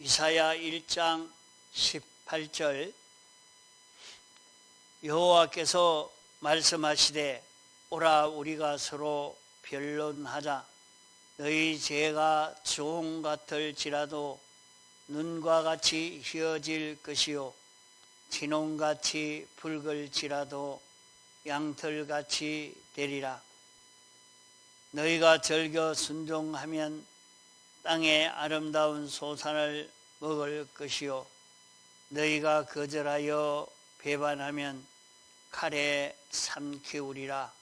이사야 1장 18절 여호와께서 말씀하시되 오라 우리가 서로 변론하자. 너희 죄가 주홍 같을지라도 눈과 같이 희어질 것이요 진홍같이 붉을지라도 양털같이 되리라. 너희가 즐겨 순종하면 땅의 아름다운 소산을 먹을 것이요 너희가 거절하여 배반하면 칼에 삼키우리라.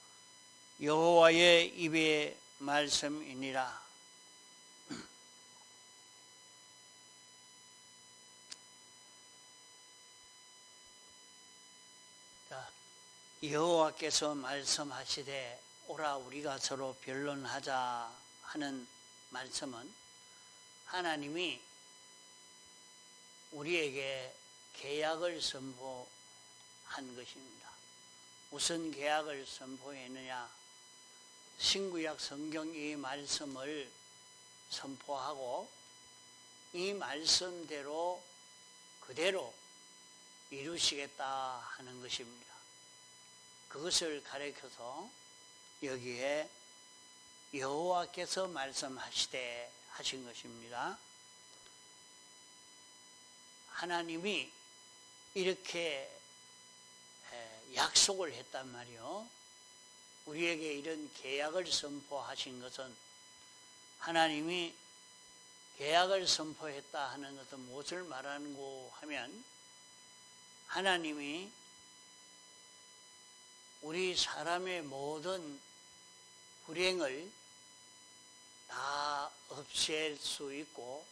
여호와의 입의 말씀이니라. 여호와께서 말씀하시되 오라 우리가 서로 변론하자 하는 말씀은 하나님이 우리에게 계약을 선포한 것입니다. 무슨 계약을 선포했느냐? 신구약 성경 이 말씀을 선포하고 이 말씀대로 그대로 이루시겠다 하는 것입니다. 그것을 가리켜서 여기에 여호와께서 말씀하시되 하신 것입니다. 하나님이 이렇게 약속을 했단 말이요. 우리에게 이런 계약을 선포하신 것은 하나님이 계약을 선포했다 하는 것은 무엇을 말하는고 하면 하나님이 우리 사람의 모든 불행을 다 없앨 수 있고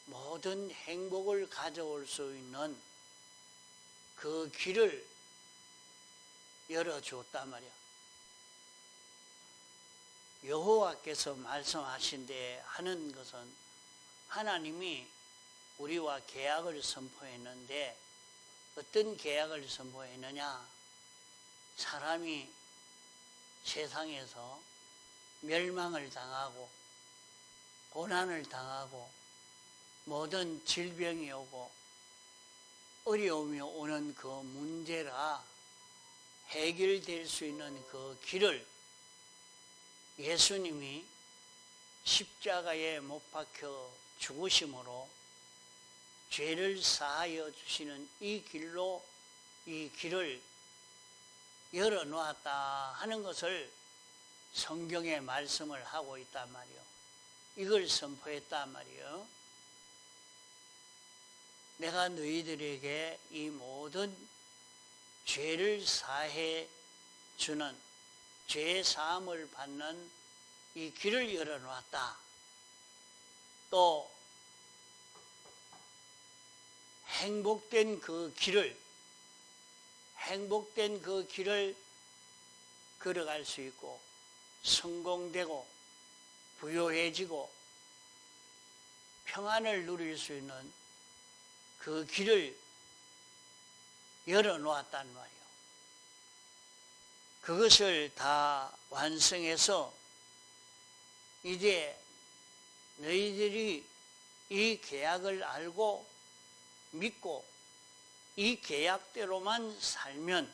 모든 행복을 가져올 수 있는 그 길을 열어주었단 말이야. 여호와께서 말씀하신데 하는 것은 하나님이 우리와 계약을 선포했는데 어떤 계약을 선포했느냐? 사람이 세상에서 멸망을 당하고 고난을 당하고 모든 질병이 오고 어려움이 오는 그 문제가 해결될 수 있는 그 길을 예수님이 십자가에 못 박혀 죽으심으로 죄를 사하여 주시는 이 길로 이 길을 열어놓았다 하는 것을 성경에 말씀을 하고 있단 말이요. 이걸 선포했단 말이요. 내가 너희들에게 이 모든 죄를 사해 주는 죄 사함을 받는 이 길을 열어놓았다. 또 행복된 그 길을 걸어갈 수 있고 성공되고 부유해지고 평안을 누릴 수 있는 그 길을 열어놓았단 말이에요. 그것을 다 완성해서 이제 너희들이 이 계약을 알고 믿고 이 계약대로만 살면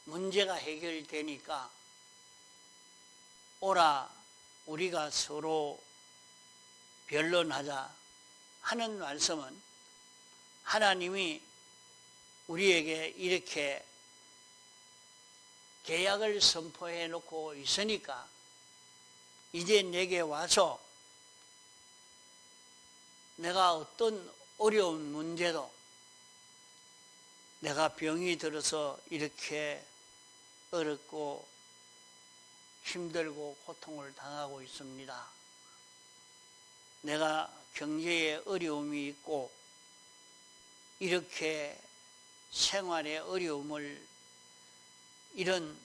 문제가 해결되니까 오라 우리가 서로 변론하자 하는 말씀은 하나님이 우리에게 이렇게 계약을 선포해 놓고 있으니까 이제 내게 와서 내가 어떤 어려운 문제도 내가 병이 들어서 이렇게 어렵고 힘들고 고통을 당하고 있습니다. 내가 경제에 어려움이 있고 이렇게 생활에 어려움을 이런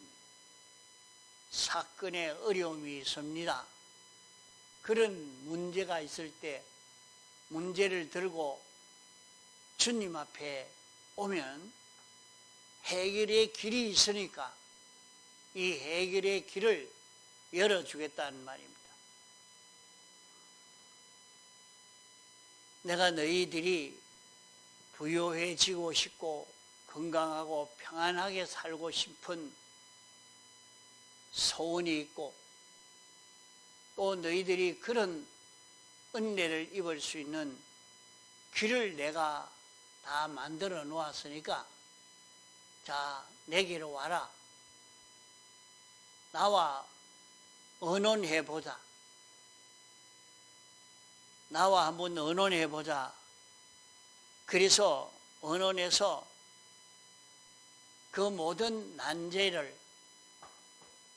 사건에 어려움이 있습니다. 그런 문제가 있을 때 문제를 들고 주님 앞에 오면 해결의 길이 있으니까 이 해결의 길을 열어주겠다는 말입니다. 내가 너희들이 부유해지고 싶고 건강하고 평안하게 살고 싶은 소원이 있고, 또 너희들이 그런 은혜를 입을 수 있는 길을 내가 다 만들어 놓았으니까 자, 내게로 와라. 나와 의논해 보자. 나와 한번 의논해 보자. 그래서 의논해서 그 모든 난제를,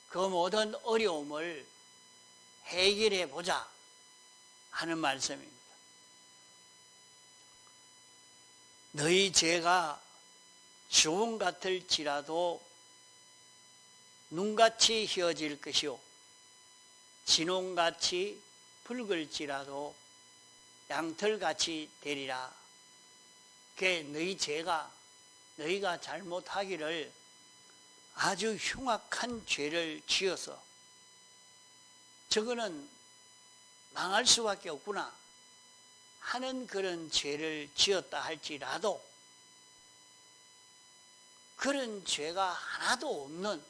그 모든 어려움을 해결해 보자 하는 말씀입니다. 너희 죄가 주홍 같을지라도 눈같이 희어질 것이요 진홍같이 붉을지라도 양털같이 되리라. 그게 너희 죄가, 너희가 잘못하기를 아주 흉악한 죄를 지어서 저거는 망할 수밖에 없구나 하는 그런 죄를 지었다 할지라도 그런 죄가 하나도 없는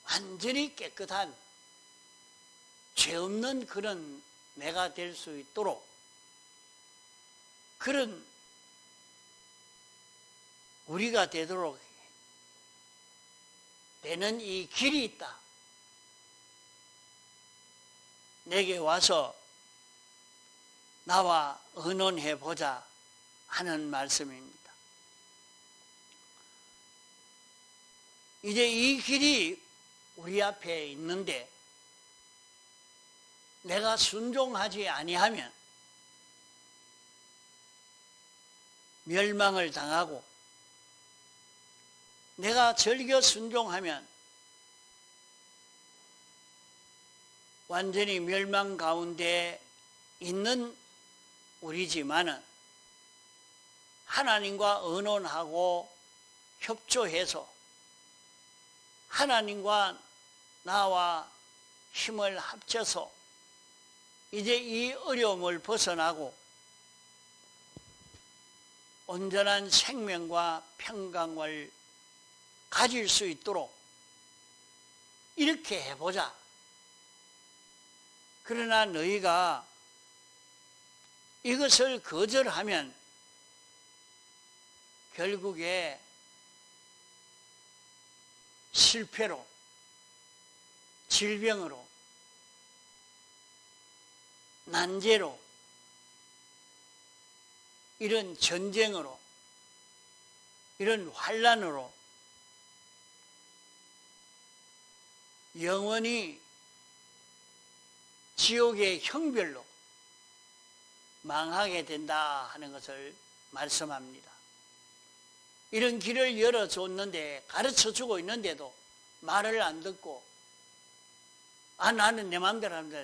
완전히 깨끗한 죄 없는 그런 내가 될 수 있도록 그런 우리가 되도록 되는 이 길이 있다. 내게 와서 나와 의논해 보자 하는 말씀입니다. 이제 이 길이 우리 앞에 있는데 내가 순종하지 아니하면 멸망을 당하고, 내가 절겨 순종하면 완전히 멸망 가운데 있는 우리지만은 하나님과 의논하고 협조해서 하나님과 나와 힘을 합쳐서 이제 이 어려움을 벗어나고 온전한 생명과 평강을 가질 수 있도록 이렇게 해보자. 그러나 너희가 이것을 거절하면 결국에 실패로, 질병으로, 난제로, 이런 전쟁으로, 이런 환난으로 영원히 지옥의 형별로 망하게 된다 하는 것을 말씀합니다. 이런 길을 열어줬는데, 가르쳐주고 있는데도 말을 안 듣고 나는 내 마음대로 합니다,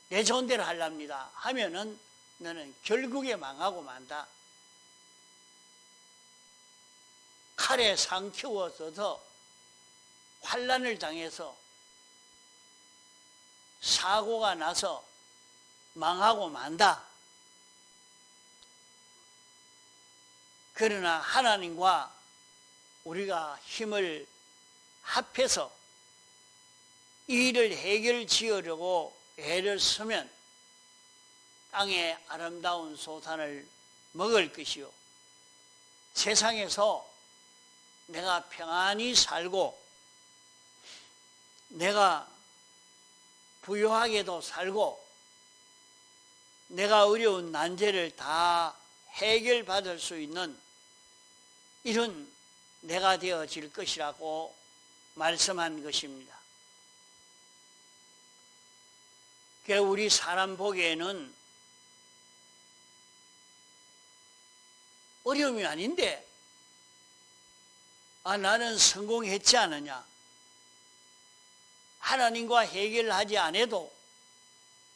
내 좋은 대로 하랍니다 하면은 너는 결국에 망하고 만다. 칼에 상키워져서 환난을 당해서 사고가 나서 망하고 만다. 그러나 하나님과 우리가 힘을 합해서 이 일을 해결 지으려고 애를 쓰면 땅의 아름다운 소산을 먹을 것이요 세상에서 내가 평안히 살고 내가 부유하게도 살고 내가 어려운 난제를 다 해결받을 수 있는 이런 내가 되어질 것이라고 말씀한 것입니다. 우리 사람 보기에는 어려움이 아닌데 나는 성공했지 않느냐, 하나님과 해결하지 않아도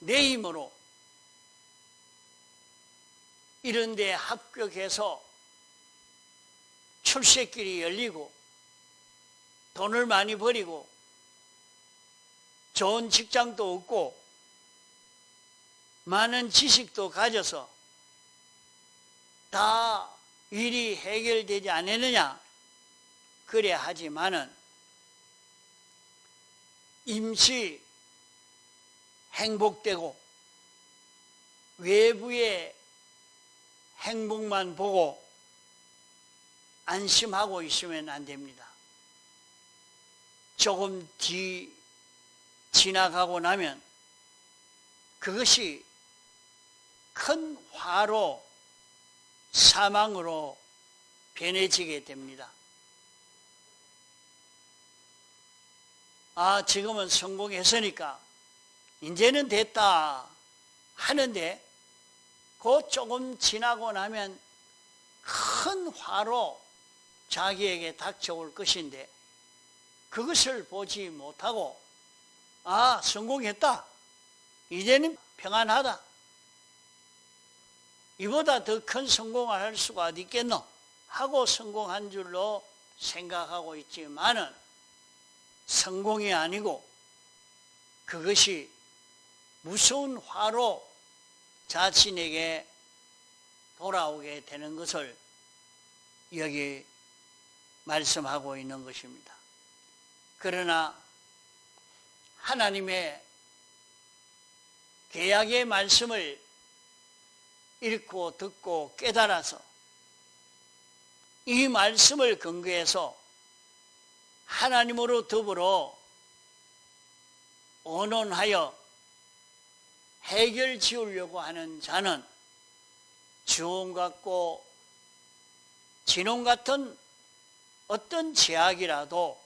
내 힘으로 이런 데 합격해서 출세길이 열리고 돈을 많이 벌이고 좋은 직장도 얻고 많은 지식도 가져서 다 일이 해결되지 않았느냐? 그래 하지만은 임시 행복되고 외부의 행복만 보고 안심하고 있으면 안 됩니다. 조금 지나가고 나면 그것이 큰 화로 사망으로 변해지게 됩니다. 아, 지금은 성공했으니까 이제는 됐다 하는데 그 조금 지나고 나면 큰 화로 자기에게 닥쳐올 것인데 그것을 보지 못하고 아, 성공했다. 이제는 평안하다. 이보다 더 큰 성공을 할 수가 어디 있겠노? 하고 성공한 줄로 생각하고 있지만은 성공이 아니고 그것이 무서운 화로 자신에게 돌아오게 되는 것을 여기 말씀하고 있는 것입니다. 그러나 하나님의 계약의 말씀을 읽고 듣고 깨달아서 이 말씀을 근거해서 하나님으로 더불어 언론하여 해결 지으려고 하는 자는 주홍 같고 진홍 같은 어떤 죄악이라도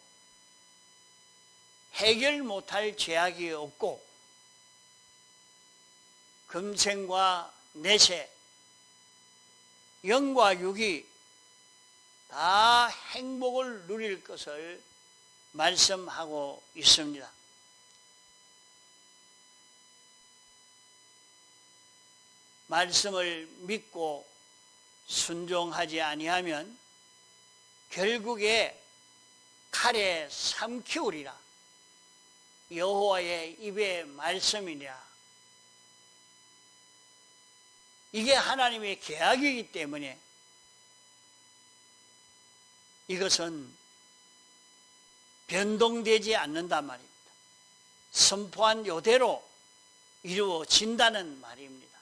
해결 못할 죄악이 없고 금생과 내세, 영과 육이 다 행복을 누릴 것을 말씀하고 있습니다. 말씀을 믿고 순종하지 아니하면 결국에 칼에 삼키우리라. 여호와의 입의 말씀이니라. 이게 하나님의 계약이기 때문에 이것은 변동되지 않는단 말입니다. 선포한 요대로 이루어진다는 말입니다.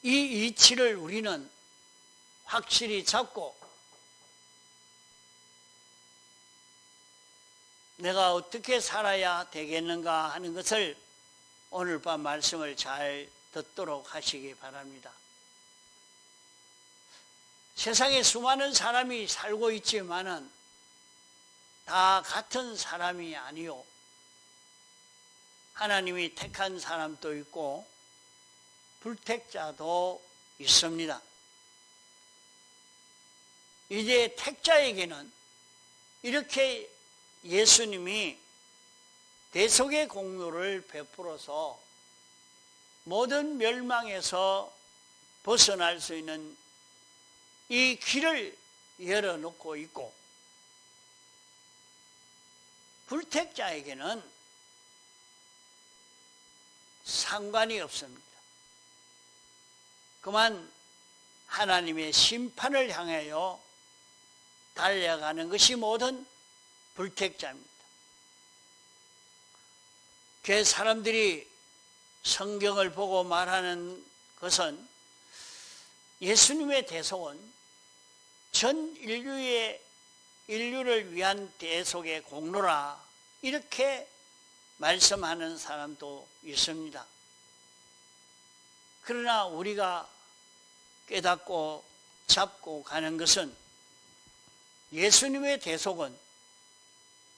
이 이치를 우리는 확실히 잡고 내가 어떻게 살아야 되겠는가 하는 것을 오늘 밤 말씀을 잘 듣도록 하시기 바랍니다. 세상에 수많은 사람이 살고 있지만은 다 같은 사람이 아니요. 하나님이 택한 사람도 있고 불택자도 있습니다. 이제 택자에게는 이렇게 예수님이 대속의 공로를 베풀어서 모든 멸망에서 벗어날 수 있는 이 길을 열어놓고 있고 불택자에게는 상관이 없습니다. 그만 하나님의 심판을 향하여 달려가는 것이 모든 불택자입니다. 그 사람들이 성경을 보고 말하는 것은 예수님의 대속은 전 인류를 위한 대속의 공로라 이렇게 말씀하는 사람도 있습니다. 그러나 우리가 깨닫고 잡고 가는 것은 예수님의 대속은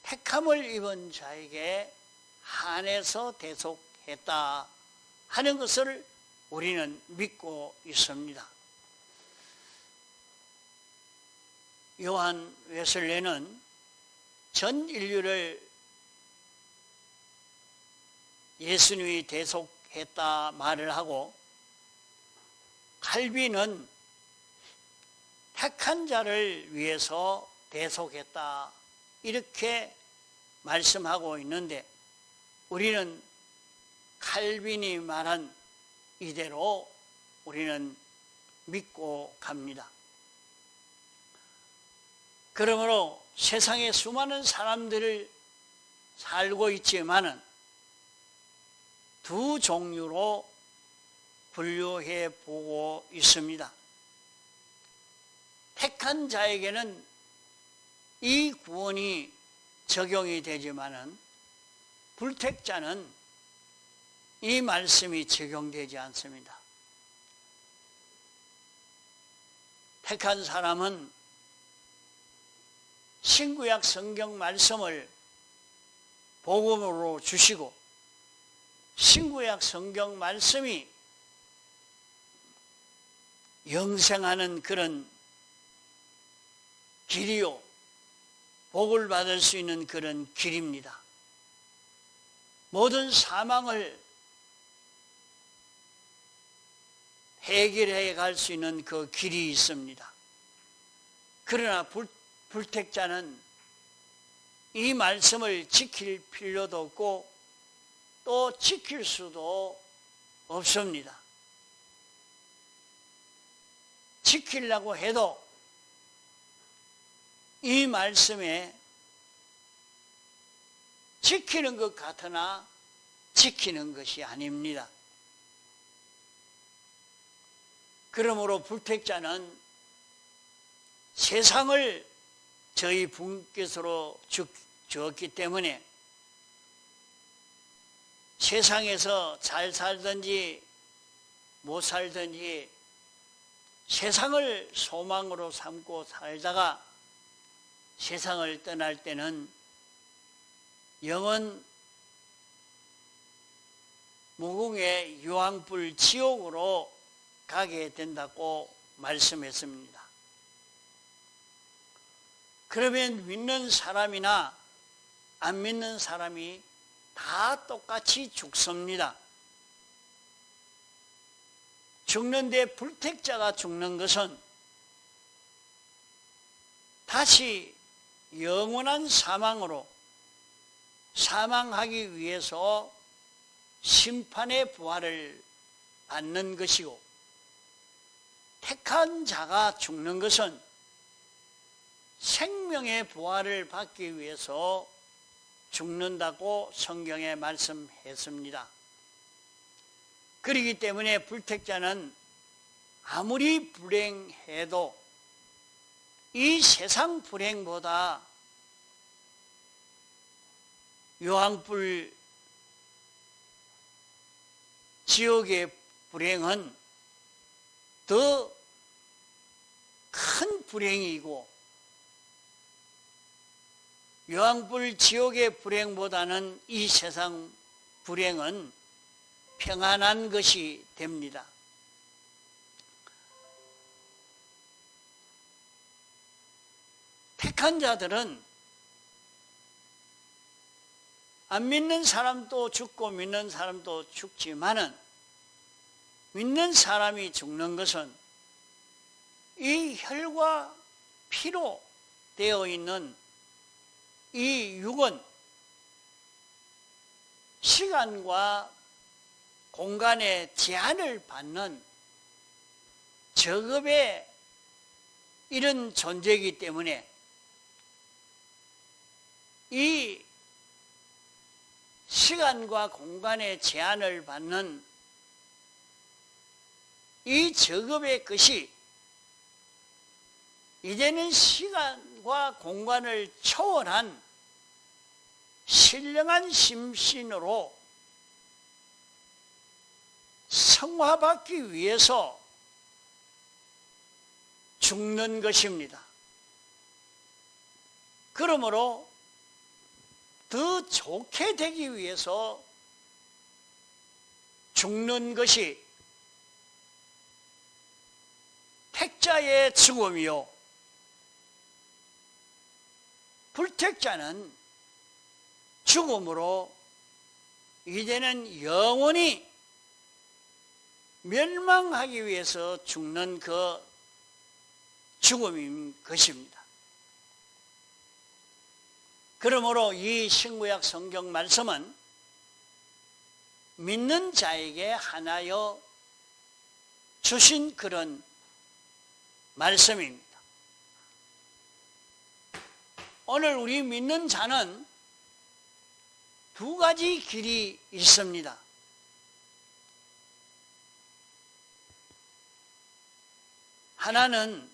택함을 입은 자에게 한해서 대속했다 하는 것을 우리는 믿고 있습니다. 요한 웨슬레는 전 인류를 예수님이 대속했다 말을 하고 칼빈은 택한 자를 위해서 대속했다 이렇게 말씀하고 있는데 우리는 칼빈이 말한 이대로 우리는 믿고 갑니다. 그러므로 세상에 수많은 사람들을 살고 있지만은 두 종류로 분류해 보고 있습니다. 택한 자에게는 이 구원이 적용이 되지만은 불택자는 이 말씀이 적용되지 않습니다. 택한 사람은 신구약 성경 말씀을 복음으로 주시고 신구약 성경 말씀이 영생하는 그런 길이요, 복을 받을 수 있는 그런 길입니다. 모든 사망을 해결해 갈 수 있는 그 길이 있습니다. 그러나 불택자는 이 말씀을 지킬 필요도 없고 또 지킬 수도 없습니다. 지키려고 해도 이 말씀에 지키는 것 같으나 지키는 것이 아닙니다. 그러므로 불택자는 세상을 저희 분께서로 주었기 때문에 세상에서 잘 살든지 못 살든지 세상을 소망으로 삼고 살다가 세상을 떠날 때는 영원 무궁의 유황불 지옥으로 가게 된다고 말씀했습니다. 그러면 믿는 사람이나 안 믿는 사람이 다 똑같이 죽습니다. 죽는데 불택자가 죽는 것은 다시 영원한 사망으로 사망하기 위해서 심판의 부활을 받는 것이고, 택한 자가 죽는 것은 생명의 부활을 받기 위해서 죽는다고 성경에 말씀했습니다. 그렇기 때문에 불택자는 아무리 불행해도 이 세상 불행보다 유황불 지옥의 불행은 더 큰 불행이고, 유황불 지옥의 불행보다는 이 세상 불행은 평안한 것이 됩니다. 택한 자들은 안 믿는 사람도 죽고 믿는 사람도 죽지만은, 믿는 사람이 죽는 것은 이 혈과 피로 되어 있는 이 육은 시간과 공간의 제한을 받는 저급의 이런 존재이기 때문에 이 시간과 공간의 제한을 받는 이 저급의 것이 이제는 시간과 공간을 초월한 신령한 심신으로 성화받기 위해서 죽는 것입니다. 그러므로 더 좋게 되기 위해서 죽는 것이 택자의 죽음이요, 불택자는 죽음으로 이제는 영원히 멸망하기 위해서 죽는 그 죽음인 것입니다. 그러므로 이 신구약 성경 말씀은 믿는 자에게 하나여 주신 그런 말씀입니다. 오늘 우리 믿는 자는 두 가지 길이 있습니다. 하나는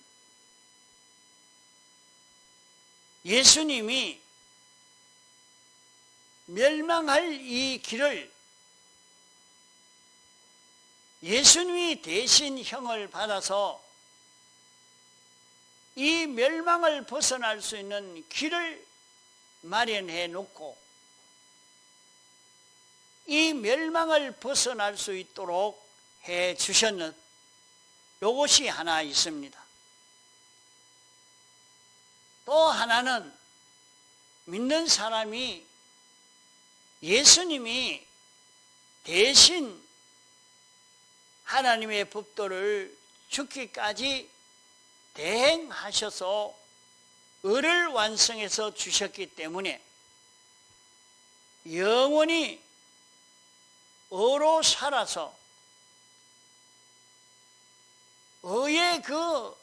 예수님이 멸망할 이 길을 예수님이 대신 형을 받아서 이 멸망을 벗어날 수 있는 길을 마련해 놓고 이 멸망을 벗어날 수 있도록 해 주셨는 이것이 하나 있습니다. 또 하나는 믿는 사람이 예수님이 대신 하나님의 법도를 죽기까지 대행하셔서 의를 완성해서 주셨기 때문에 영원히 의로 살아서 의의 그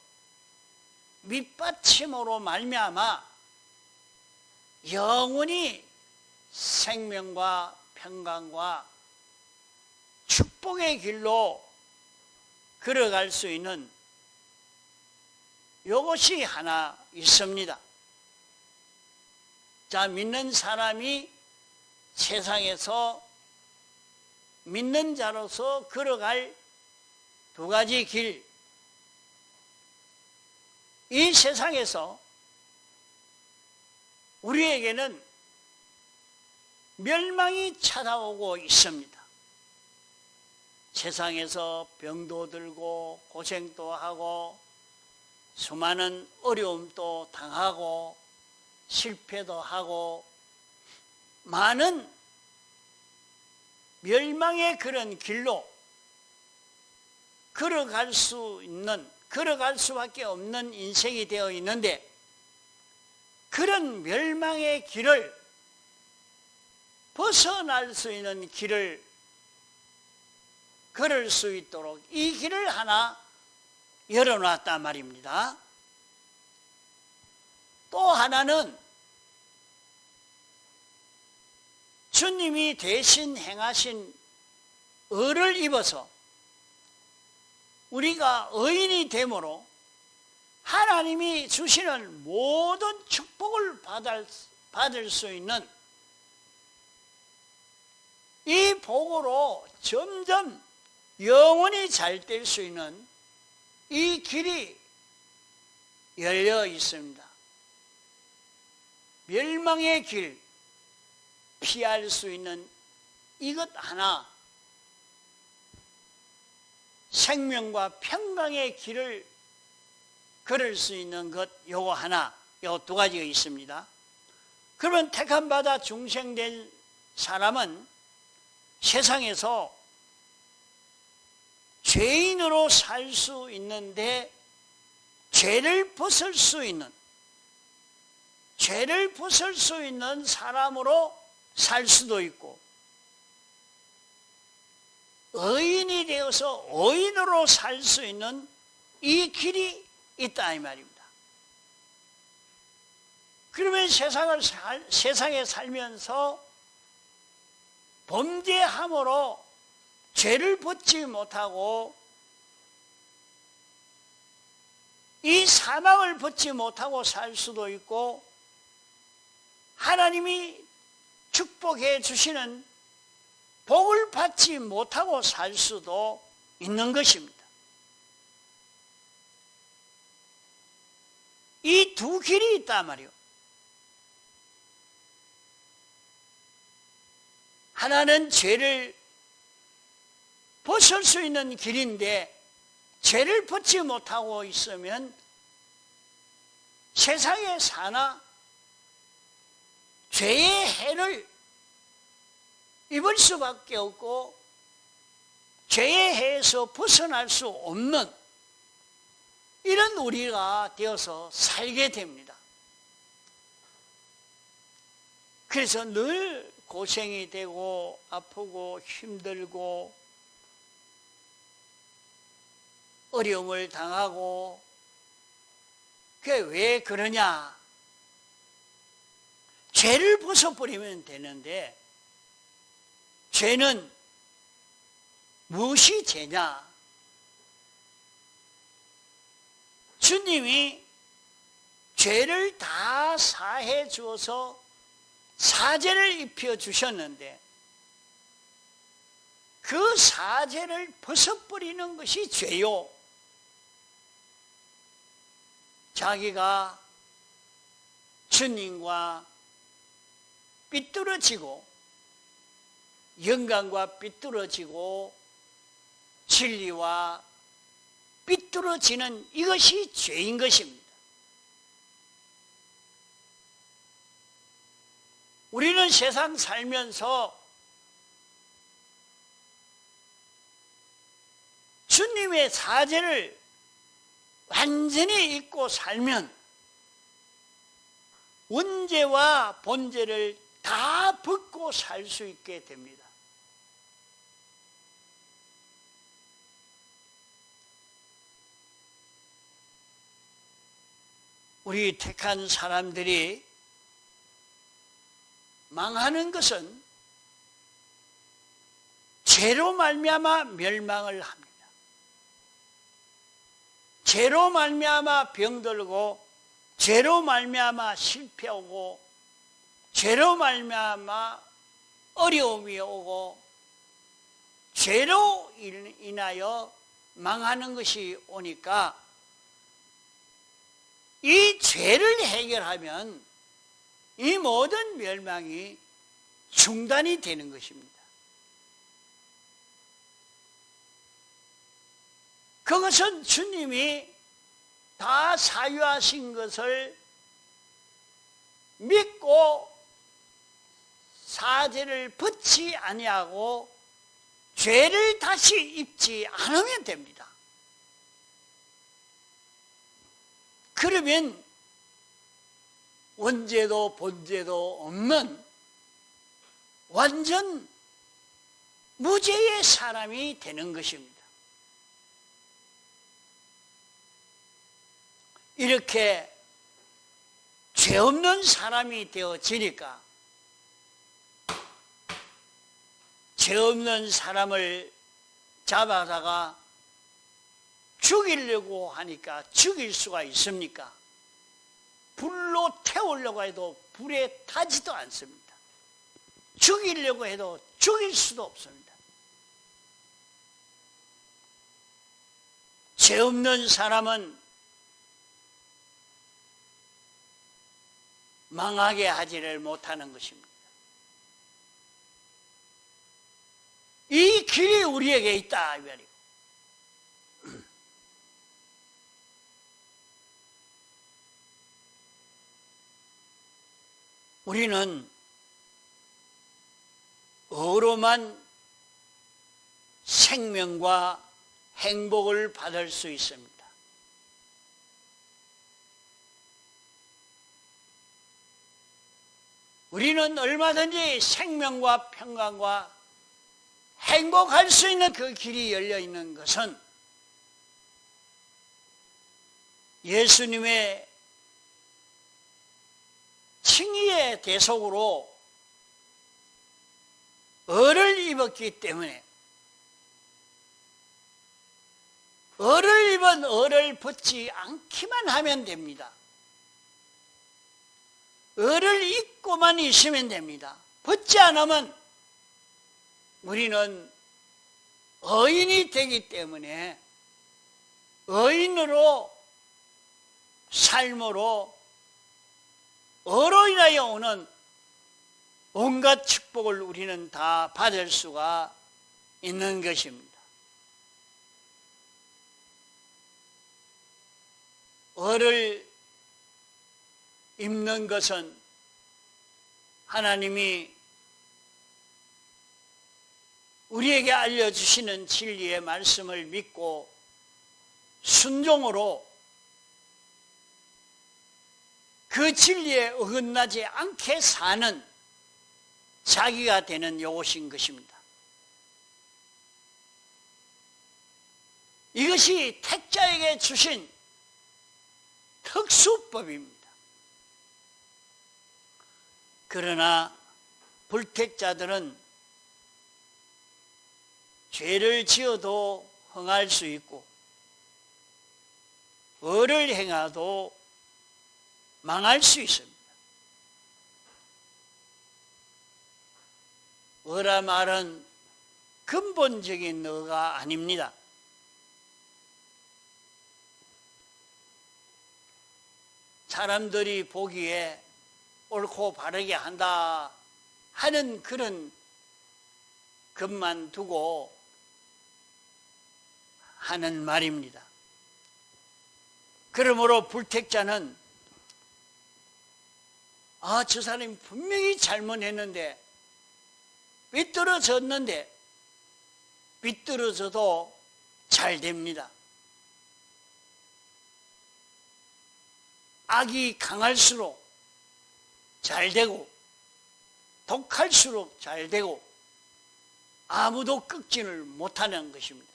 밑받침으로 말미암아 영원히 생명과 평강과 축복의 길로 걸어갈 수 있는 이것이 하나 있습니다. 자, 믿는 사람이 세상에서 믿는 자로서 걸어갈 두 가지 길. 이 세상에서 우리에게는 멸망이 찾아오고 있습니다. 세상에서 병도 들고 고생도 하고 수많은 어려움도 당하고 실패도 하고 많은 멸망의 그런 길로 걸어갈 수밖에 없는 인생이 되어 있는데 그런 멸망의 길을 벗어날 수 있는 길을 걸을 수 있도록 이 길을 하나 열어놨단 말입니다. 또 하나는 주님이 대신 행하신 의를 입어서 우리가 의인이 되므로 하나님이 주시는 모든 축복을 받을 수 있는 이 복으로 점점 영원히 잘 될 수 있는 이 길이 열려 있습니다. 멸망의 길, 피할 수 있는 이것 하나, 생명과 평강의 길을 걸을 수 있는 것 요거 하나, 요 두 가지가 있습니다. 그러면 택함받아 중생된 사람은 세상에서 죄인으로 살 수 있는데 죄를 벗을 수 있는 사람으로 살 수도 있고 의인이 되어서 의인으로 살 수 있는 이 길이 있다 이 말입니다. 그러면 세상에 살면서 범죄함으로 죄를 벗지 못하고 이 사망을 벗지 못하고 살 수도 있고 하나님이 축복해 주시는 복을 받지 못하고 살 수도 있는 것입니다. 이 두 길이 있단 말이에요. 하나는 죄를 벗을 수 있는 길인데 죄를 벗지 못하고 있으면 세상에 사나 죄의 해를 입을 수밖에 없고 죄의 해에서 벗어날 수 없는 이런 우리가 되어서 살게 됩니다. 그래서 늘 고생이 되고 아프고 힘들고 어려움을 당하고 그게 왜 그러냐? 죄를 벗어버리면 되는데 죄는 무엇이 죄냐? 주님이 죄를 다 사해 주어서 사죄를 입혀 주셨는데 그 사죄를 벗어버리는 것이 죄요. 자기가 주님과 삐뚤어지고 영광과 삐뚤어지고 진리와 삐뚤어지는 이것이 죄인 것입니다. 우리는 세상 살면서 주님의 사죄를 완전히 잊고 살면 원죄와 본죄를 다 벗고 살 수 있게 됩니다. 우리 택한 사람들이 망하는 것은 죄로 말미암아 멸망을 합니다. 죄로 말미암아 병들고 죄로 말미암아 실패하고 죄로 말미암아 어려움이 오고 죄로 인하여 망하는 것이 오니까 이 죄를 해결하면 이 모든 멸망이 중단이 되는 것입니다. 그것은 주님이 다 사유하신 것을 믿고 사죄를 벗지 아니하고 죄를 다시 입지 않으면 됩니다. 그러면 원죄도 본죄도 없는 완전 무죄의 사람이 되는 것입니다. 이렇게 죄 없는 사람이 되어지니까 죄 없는 사람을 잡아다가 죽이려고 하니까 죽일 수가 있습니까? 불로 태우려고 해도 불에 타지도 않습니다. 죽이려고 해도 죽일 수도 없습니다. 죄 없는 사람은 망하게 하지를 못하는 것입니다. 이 길이 우리에게 있다 이 말이에요. 우리는 의로만 생명과 행복을 받을 수 있습니다. 우리는 얼마든지 생명과 평강과 행복할 수 있는 그 길이 열려 있는 것은 예수님의 칭의의 대속으로 의를 입었기 때문에 의를 입은 의를 벗지 않기만 하면 됩니다. 의를 입고만 있으면 됩니다. 벗지 않으면 우리는 의인이 되기 때문에 의인으로 삶으로 의로 인하여 오는 온갖 축복을 우리는 다 받을 수가 있는 것입니다. 의를 입는 것은 하나님이 우리에게 알려주시는 진리의 말씀을 믿고 순종으로 그 진리에 어긋나지 않게 사는 자기가 되는 요것인 것입니다. 이것이 택자에게 주신 특수법입니다. 그러나 불택자들은 죄를 지어도 흥할 수 있고 의를 행하도 망할 수 있습니다. 의라 말은 근본적인 의가 아닙니다. 사람들이 보기에 옳고 바르게 한다 하는 그런 것만 두고 하는 말입니다. 그러므로 불택자는 저 사람이 분명히 잘못했는데 삐뚤어졌는데 삐뚤어져도 잘 됩니다. 악이 강할수록 잘 되고 독할수록 잘 되고 아무도 꺾지를 못하는 것입니다.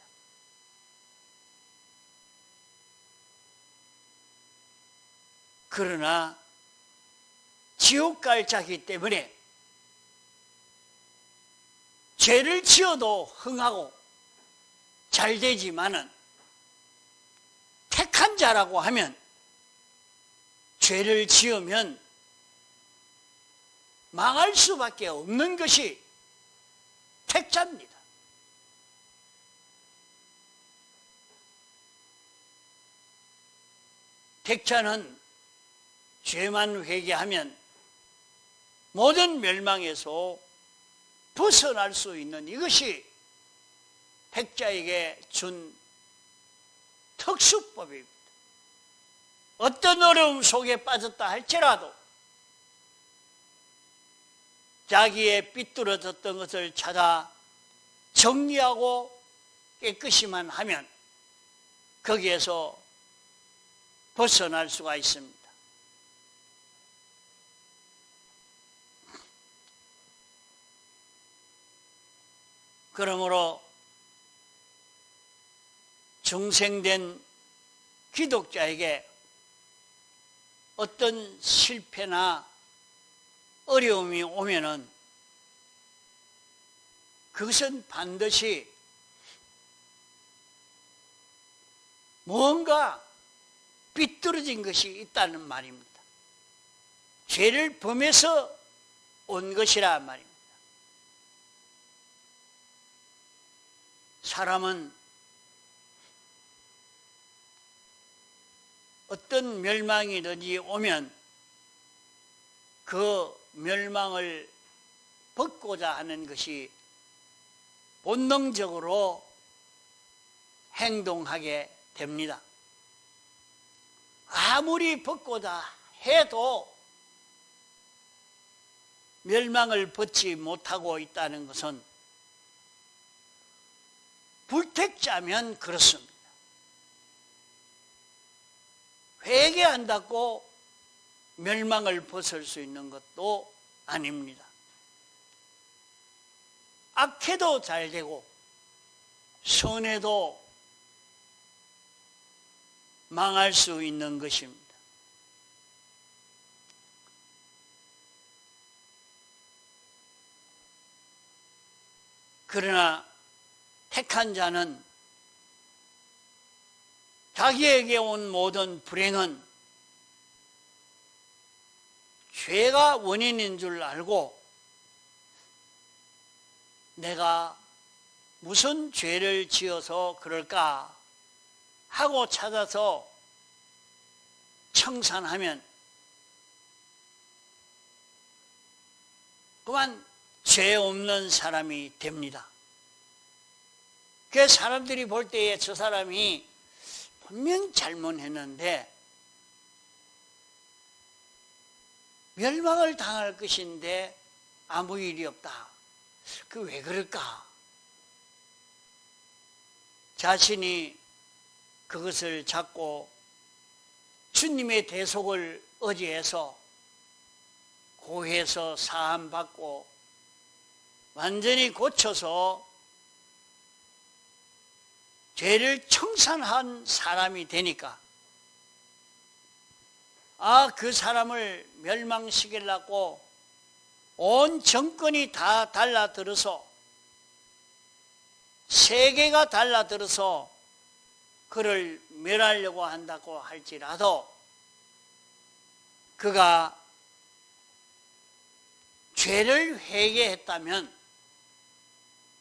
그러나 지옥 갈 자기 때문에 죄를 지어도 흥하고 잘 되지만은 택한 자라고 하면 죄를 지으면 망할 수밖에 없는 것이 택자입니다. 택자는 죄만 회개하면 모든 멸망에서 벗어날 수 있는 이것이 택자에게 준 특수법입니다. 어떤 어려움 속에 빠졌다 할지라도 자기의 삐뚤어졌던 것을 찾아 정리하고 깨끗이만 하면 거기에서 벗어날 수가 있습니다. 그러므로 중생된 기독자에게 어떤 실패나 어려움이 오면은 그것은 반드시 뭔가 삐뚤어진 것이 있다는 말입니다. 죄를 범해서 온 것이라 말입니다. 사람은 어떤 멸망이든지 오면 그 멸망을 벗고자 하는 것이 본능적으로 행동하게 됩니다. 아무리 벗고자 해도 멸망을 벗지 못하고 있다는 것은 불택자면 그렇습니다. 회개한다고 멸망을 벗을 수 있는 것도 아닙니다. 악해도 잘 되고 선해도 망할 수 있는 것입니다. 그러나 택한 자는 자기에게 온 모든 불행은 죄가 원인인 줄 알고 내가 무슨 죄를 지어서 그럴까 하고 찾아서 청산하면 그만 죄 없는 사람이 됩니다. 그 사람들이 볼 때에 저 사람이 분명 잘못했는데 멸망을 당할 것인데 아무 일이 없다. 그 왜 그럴까? 자신이 그것을 잡고 주님의 대속을 의지해서 고해서 사함받고 완전히 고쳐서 죄를 청산한 사람이 되니까 그 사람을 멸망시키려고 온 정권이 다 달라들어서 세계가 달라들어서 그를 멸하려고 한다고 할지라도 그가 죄를 회개했다면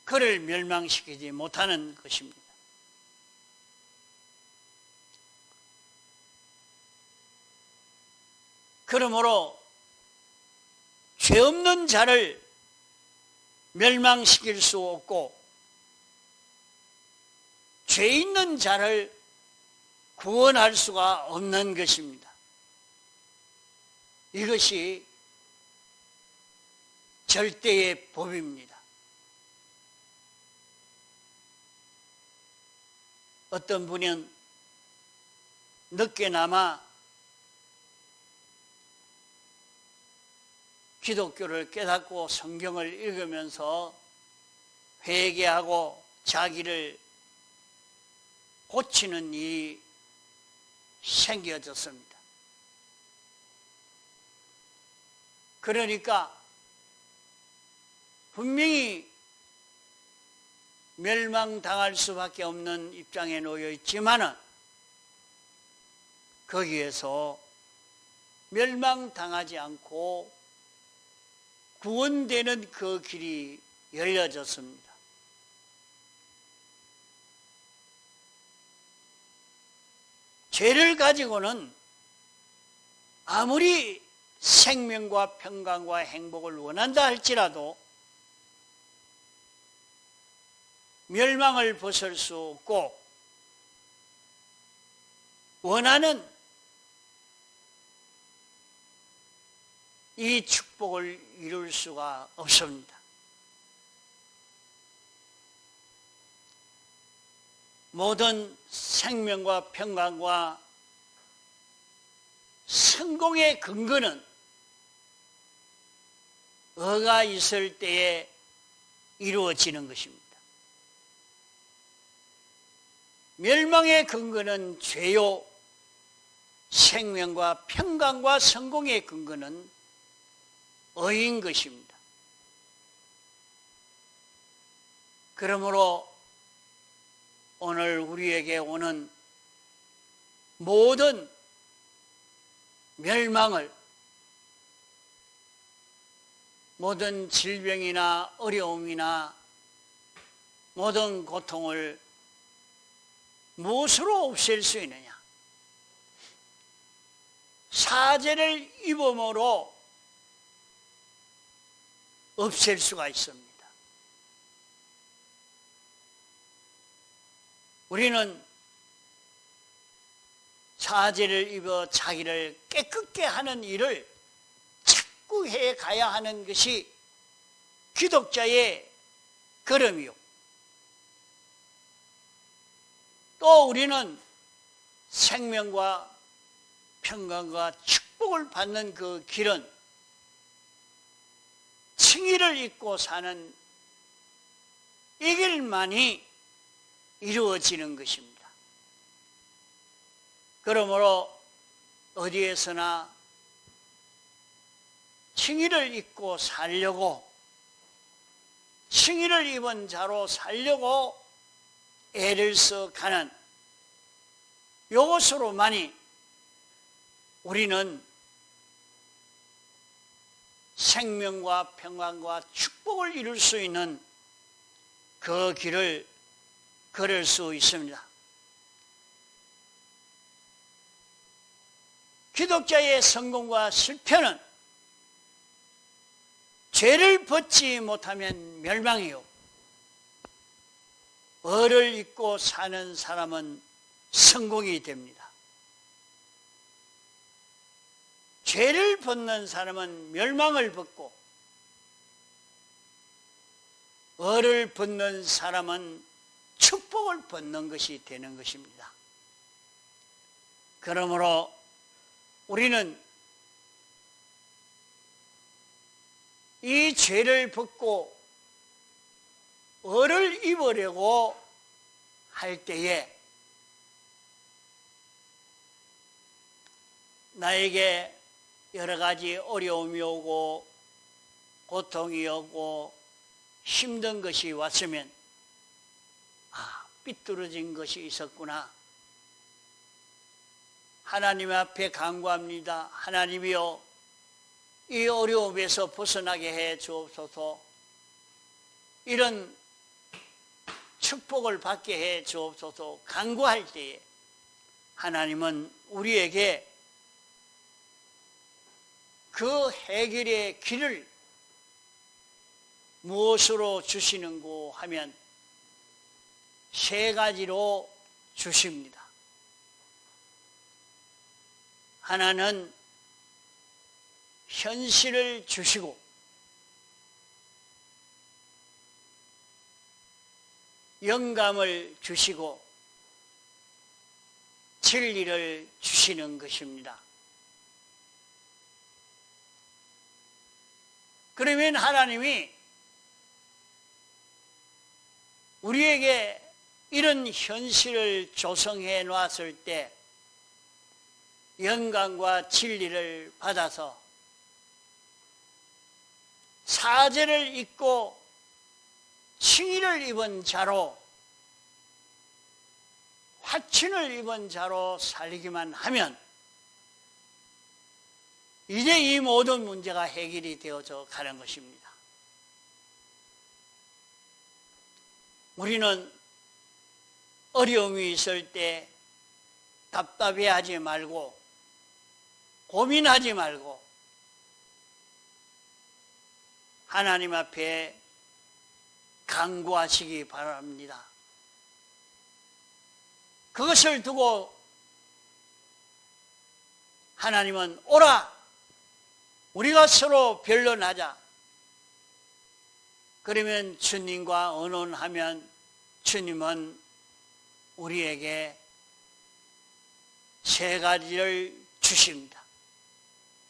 그를 멸망시키지 못하는 것입니다. 그러므로 죄 없는 자를 멸망시킬 수 없고 죄 있는 자를 구원할 수가 없는 것입니다. 이것이 절대의 법입니다. 어떤 분은 늦게나마 기독교를 깨닫고 성경을 읽으면서 회개하고 자기를 고치는 일이 생겨졌습니다. 그러니까 분명히 멸망당할 수밖에 없는 입장에 놓여 있지만은 거기에서 멸망당하지 않고 구원되는 그 길이 열려졌습니다. 죄를 가지고는 아무리 생명과 평강과 행복을 원한다 할지라도 멸망을 벗을 수 없고 원하는 이 축복을 이룰 수가 없습니다. 모든 생명과 평강과 성공의 근거는 의가 있을 때에 이루어지는 것입니다. 멸망의 근거는 죄요, 생명과 평강과 성공의 근거는 의인 것입니다. 그러므로 오늘 우리에게 오는 모든 멸망을, 모든 질병이나 어려움이나 모든 고통을 무엇으로 없앨 수 있느냐? 사죄를 입음으로 없앨 수가 있습니다. 우리는 사죄를 입어 자기를 깨끗게 하는 일을 자꾸 해 가야 하는 것이 기독자의 걸음이요. 또 우리는 생명과 평강과 축복을 받는 그 길은 칭의를 입고 사는 이 길만이 이루어지는 것입니다. 그러므로 어디에서나 칭의를 입고 살려고, 칭의를 입은 자로 살려고 애를 써가는 이것으로만이 우리는 생명과 평안과 축복을 이룰 수 있는 그 길을 걸을 수 있습니다. 기독자의 성공과 실패는 죄를 벗지 못하면 멸망이요, 의를 잊고 사는 사람은 성공이 됩니다. 죄를 벗는 사람은 멸망을 벗고 의를 벗는 사람은 축복을 벗는 것이 되는 것입니다. 그러므로 우리는 이 죄를 벗고 의를 입으려고 할 때에 나에게 여러 가지 어려움이 오고 고통이 오고 힘든 것이 왔으면 삐뚤어진 것이 있었구나. 하나님 앞에 간구합니다. 하나님이여, 이 어려움에서 벗어나게 해 주옵소서. 이런 축복을 받게 해 주옵소서. 간구할 때에 하나님은 우리에게 그 해결의 길을 무엇으로 주시는고 하면 세 가지로 주십니다. 하나는 현실을 주시고, 영감을 주시고, 진리를 주시는 것입니다. 그러면 하나님이 우리에게 이런 현실을 조성해 놨을 때 영광과 진리를 받아서 사죄를 입고 칭의를 입은 자로, 화친을 입은 자로 살기만 하면 이제 이 모든 문제가 해결이 되어져 가는 것입니다. 우리는 어려움이 있을 때 답답해하지 말고 고민하지 말고 하나님 앞에 간구하시기 바랍니다. 그것을 두고 하나님은 오라, 우리가 서로 변론하자. 그러면 주님과 의논하면 주님은 우리에게 세 가지를 주십니다.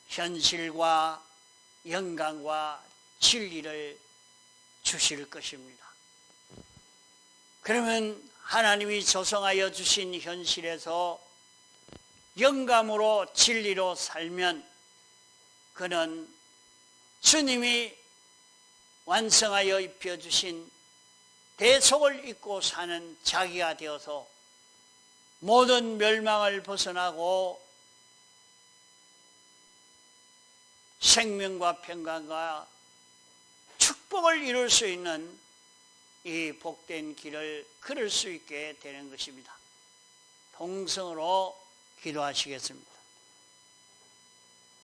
현실과 영광과 진리를 주실 것입니다. 그러면 하나님이 조성하여 주신 현실에서 영감으로 진리로 살면 그는 주님이 완성하여 입혀주신 대속을 입고 사는 자기가 되어서 모든 멸망을 벗어나고 생명과 평강과 축복을 이룰 수 있는 이 복된 길을 걸을 수 있게 되는 것입니다. 동성으로 기도하시겠습니다.